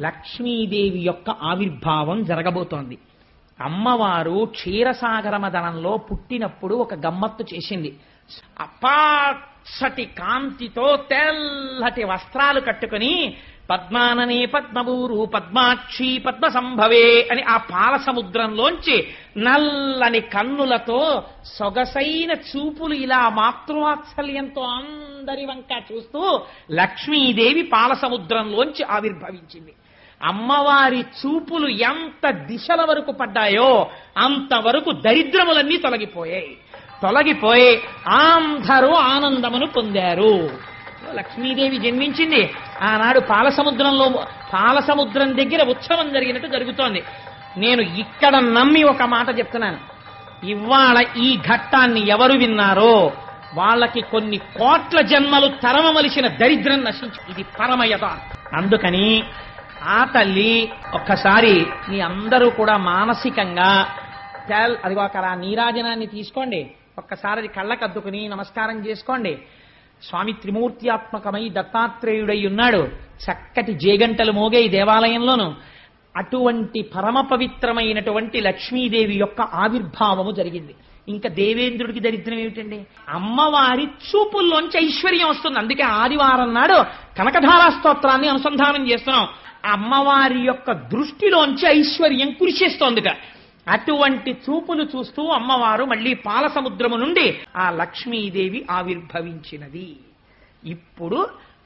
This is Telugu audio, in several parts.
లక్ష్మీదేవి యొక్క ఆవిర్భావం జరగబోతోంది. అమ్మవారు క్షీరసాగర మదనంలో పుట్టినప్పుడు ఒక గమ్మత్తు చేసింది. అపాసటి కాంతితో తెల్లటి వస్త్రాలు కట్టుకుని పద్మాననే పద్మభూరు పద్మాక్షి పద్మ సంభవే అని ఆ పాల సముద్రంలోంచి నల్లని కన్నులతో సొగసైన చూపులు ఇలా మాతృవాత్సల్యంతో అందరి వంక చూస్తూ లక్ష్మీదేవి పాల సముద్రంలోంచి ఆవిర్భవించింది. అమ్మవారి చూపులు ఎంత దిశల వరకు పడ్డాయో అంతవరకు దరిద్రములన్నీ తొలగిపోయి అందరూ ఆనందమును పొందారు. లక్ష్మీదేవి జన్మించింది. ఆనాడు పాలసముద్రం దగ్గర ఉత్సవం జరిగినట్టు జరుగుతోంది. నేను ఇక్కడ నమ్మి ఒక మాట చెప్తున్నాను. ఇవాళ ఈ ఘట్టాన్ని ఎవరు విన్నారో వాళ్ళకి కొన్ని కోట్ల జన్మలు తరమవలసిన దరిద్రం నశించి ఇది పరమ యథార్థం. అందుకని ఆ తల్లి ఒక్కసారి మీ అందరూ కూడా మానసికంగా అది ఒక నీరాజనాన్ని తీసుకోండి, ఒక్కసారి అది కళ్ళకద్దుకుని నమస్కారం చేసుకోండి. స్వామి త్రిమూర్త్యాత్మకమై దత్తాత్రేయుడై ఉన్నాడు. చక్కటి జేగంటలు మోగే ఈ దేవాలయంలోను. అటువంటి పరమ పవిత్రమైనటువంటి లక్ష్మీదేవి యొక్క ఆవిర్భావము జరిగింది. ఇంకా దేవేంద్రుడికి దరిద్రం ఏమిటండి? అమ్మవారి చూపుల్లోంచి ఐశ్వర్యం వస్తుంది. అందుకే ఆదివారం నాడు కనకధారా స్తోత్రాన్ని అనుసంధానం చేస్తున్నాం. అమ్మవారి యొక్క దృష్టిలోంచి ఐశ్వర్యం కురిసేస్తోందిగా. అటువంటి చూపులు చూస్తూ అమ్మవారు మళ్లీ పాల సముద్రము నుండి ఆ లక్ష్మీదేవి ఆవిర్భవించినది. ఇప్పుడు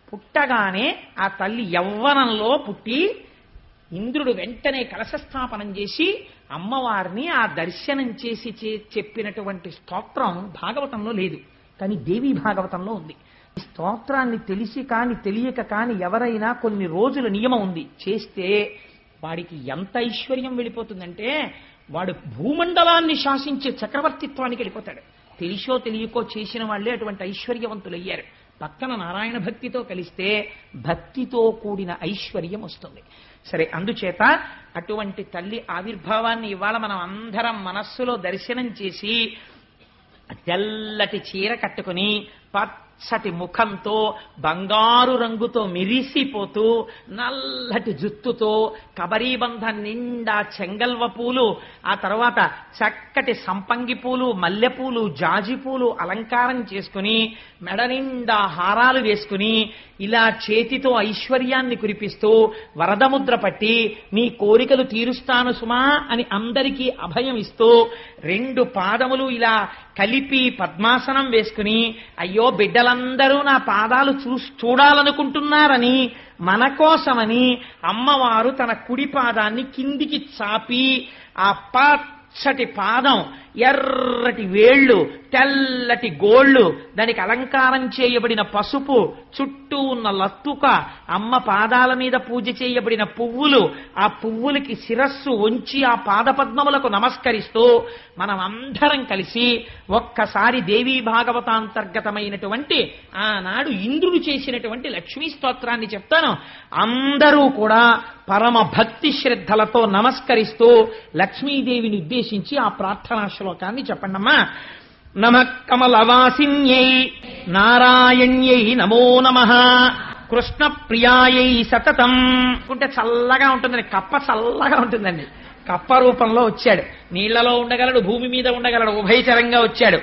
పుట్టగానే ఆ తల్లి యవ్వనంలో పుట్టి ఇంద్రుడు వెంటనే కలశస్థాపనం చేసి అమ్మవారిని ఆ దర్శనం చేసి చెప్పినటువంటి స్తోత్రం భాగవతంలో లేదు, కానీ దేవీ భాగవతంలో ఉంది. ఈ స్తోత్రాన్ని తెలిసి కాని తెలియక కాని ఎవరైనా కొన్ని రోజుల నియమం ఉంది, చేస్తే వాడికి ఎంత ఐశ్వర్యం వెళ్ళిపోతుందంటే వాడు భూమండలాన్ని శాసించే చక్రవర్తిత్వానికి వెళ్ళిపోతాడు. తెలిసో తెలియకో చేసిన వాళ్లే అటువంటి ఐశ్వర్యవంతులయ్యారు. పక్కన నారాయణ భక్తితో కలిస్తే భక్తితో కూడిన ఐశ్వర్యం వస్తుంది. సరే, అందుచేత అటువంటి తల్లి ఆవిర్భావాన్ని ఇవాళ మనం అందరం మనస్సులో దర్శనం చేసి తెల్లటి చీర కట్టుకుని పచ్చటి ముఖంతో బంగారు రంగుతో మెరిసిపోతూ నల్లటి జుత్తుతో కబరీబంధం నిండా చెంగల్వ పూలు, ఆ తర్వాత చక్కటి సంపంగి పూలు, మల్లెపూలు, జాజి పూలు అలంకారం చేసుకుని మెడ నిండా హారాలు వేసుకుని ఇలా చేతితో ఐశ్వర్యాన్ని కురిపిస్తూ వరదముద్ర పట్టి మీ కోరికలు తీరుస్తాను సుమా అని అందరికీ అభయం ఇస్తూ 2 పాదములు ఇలా కలిపి పద్మాసనం వేసుకుని అయ్యో బిడ్డలందరూ నా పాదాలు చూడాలనుకుంటున్నారని మన కోసమని అమ్మవారు తన కుడి పాదాన్ని కిందికి చాపి ఆ పచ్చటి పాదం, ఎర్రటి వేళ్లు, తెల్లటి గోళ్లు, దానికి అలంకారం చేయబడిన పసుపు, చుట్టూ ఉన్న లత్తుక, అమ్మ పాదాల మీద పూజ చేయబడిన పువ్వులు, ఆ పువ్వులకి శిరస్సు ఉంచి ఆ పాదపద్మములకు నమస్కరిస్తూ మనం అందరం కలిసి ఒక్కసారి దేవీ భాగవతాంతర్గతమైనటువంటి ఆనాడు ఇంద్రుడు చేసినటువంటి లక్ష్మీ స్తోత్రాన్ని చెప్తాను. అందరూ కూడా పరమ భక్తి శ్రద్ధలతో నమస్కరిస్తూ లక్ష్మీదేవిని ఉద్దేశించి ఆ ప్రార్థనా శ్లోకాన్ని చెప్పండమ్మా. నమః కమలవాసిన్యై నారాయణ్యై నమో నమః కృష్ణ ప్రియాయై సతతం. అంటే చల్లగా ఉంటుందండి, కప్ప చల్లగా ఉంటుందండి. కప్ప రూపంలో వచ్చాడు, నీళ్లలో ఉండగలడు, భూమి మీద ఉండగలడు, ఉభయచరంగా వచ్చాడు.